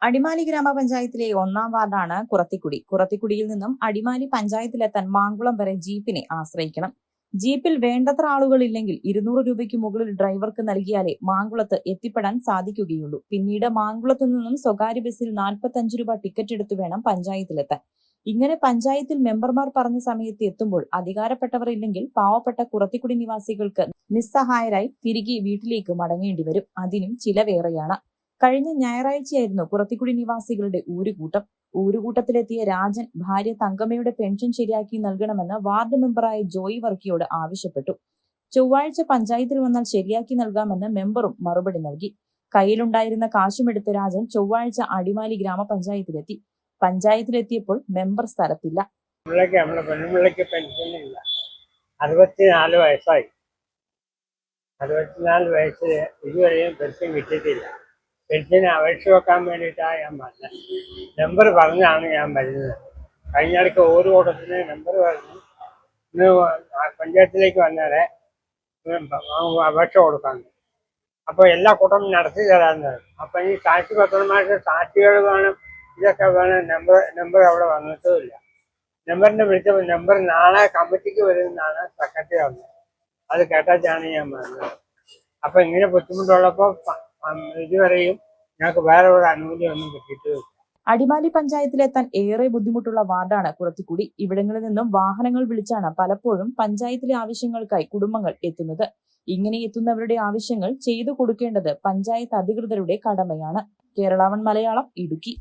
അടിമാലി ഗ്രാമപഞ്ചായത്തിലെ 1-ാം വാർഡാണ് കുറത്തിക്കുടി. കുറത്തിക്കുടിയിൽ നിന്നും അടിമാലി പഞ്ചായത്തിലെത്താൻ മാങ്കുളം വരെ ജീപ്പിനെ ആശ്രയിക്കണം. ജീപ്പിൽ വേണ്ടത്ര ആളുകളില്ലെങ്കിൽ 200 രൂപയ്ക്ക് മുകളിൽ ഡ്രൈവർക്ക് നൽകിയാലേ മാങ്കുളത്ത് എത്തിപ്പെടാൻ സാധിക്കുകയുള്ളൂ. പിന്നീട് മാങ്കുളത്തു നിന്നും സ്വകാര്യ ബസ്സിൽ 45 രൂപ ടിക്കറ്റ് എടുത്തു വേണം പഞ്ചായത്തിലെത്താൻ. ഇങ്ങനെ പഞ്ചായത്തിൽ മെമ്പർമാർ പറഞ്ഞ സമയത്ത് എത്തുമ്പോൾ അധികാരപ്പെട്ടവർ ഇല്ലെങ്കിൽ പാവപ്പെട്ട കുറത്തിക്കുടി നിവാസികൾക്ക് നിസ്സഹായരായി തിരികെ വീട്ടിലേക്ക് മടങ്ങേണ്ടി വരും. അതിനും ചിലവേറെയാണ്. കഴിഞ്ഞ ഞായറാഴ്ചയായിരുന്നു കുറത്തിക്കുടി നിവാസികളുടെ ഊരുകൂട്ടത്തിലെത്തിയ രാജൻ ഭാര്യ തങ്കമ്മയുടെ പെൻഷൻ ശരിയാക്കി നൽകണമെന്ന് വാർഡ് മെമ്പറായ ജോയി വർക്കിയോട് ആവശ്യപ്പെട്ടു. ചൊവ്വാഴ്ച പഞ്ചായത്തിൽ വന്നാൽ ശരിയാക്കി നൽകാമെന്ന് മെമ്പറും മറുപടി നൽകി. കയ്യിലുണ്ടായിരുന്ന കാശുമെടുത്ത് രാജൻ ചൊവ്വാഴ്ച അടിമാലി ഗ്രാമപഞ്ചായത്തിലെത്തി. പഞ്ചായത്തിലെത്തിയപ്പോൾ മെമ്പർ സ്ഥലത്തില്ല. പെൻഷനില്ല. 64 വയസ്സായി. 64 വയസ്സിൽ ഇതുവരെയും പെൻഷൻ കിട്ടിയിട്ടില്ല. പെൻഷന് അപേക്ഷ വെക്കാൻ വേണ്ടിയിട്ടാണ് ഞാൻ വന്നത്. നമ്പർ പറഞ്ഞാണ് ഞാൻ വരുന്നത്. കഴിഞ്ഞിടയ്ക്ക് ഓരോ കൂട്ടത്തിന് നമ്പർ പറഞ്ഞു ഇന്ന് പഞ്ചായത്തിലേക്ക് വന്നേരെ അപേക്ഷ കൊടുക്കാൻ. അപ്പോൾ എല്ലാ കൂട്ടം നടത്തി തരാമെന്ന്. അപ്പം ഈ സാക്ഷി പത്രന്മാർക്ക് സാക്ഷികൾ വേണം, ഇതൊക്കെ വേണം. നമ്പർ അവിടെ വന്നിട്ടുമില്ല. നമ്പറിനെ വിളിച്ചപ്പോൾ നമ്പർ നാളെ കമ്മിറ്റിക്ക് വരുമെന്നാണ് സെക്രട്ടറി വന്നത്. അത് കേട്ടാച്ചാണ് ഞാൻ വന്നത്. അപ്പം ഇങ്ങനെ ബുദ്ധിമുട്ടുള്ളപ്പോൾ ഇതുവരെയും ഞങ്ങൾക്ക് വേറെ ഒരു അനുമതിയൊന്നും കിട്ടിയിട്ടില്ല. അടിമാലി പഞ്ചായത്തിലെത്താൻ ഏറെ ബുദ്ധിമുട്ടുള്ള വാർഡാണ് കുറത്തിക്കുടി. ഇവിടങ്ങളിൽ നിന്നും വാഹനങ്ങൾ വിളിച്ചാണ് പലപ്പോഴും പഞ്ചായത്തിലെ ആവശ്യങ്ങൾക്കായി കുടുംബങ്ങൾ എത്തുന്നത്. ഇങ്ങനെ എത്തുന്നവരുടെ ആവശ്യങ്ങൾ ചെയ്തു കൊടുക്കേണ്ടത് പഞ്ചായത്ത് അധികൃതരുടെ കടമയാണ്. കേരള 1 മലയാളം, ഇടുക്കി.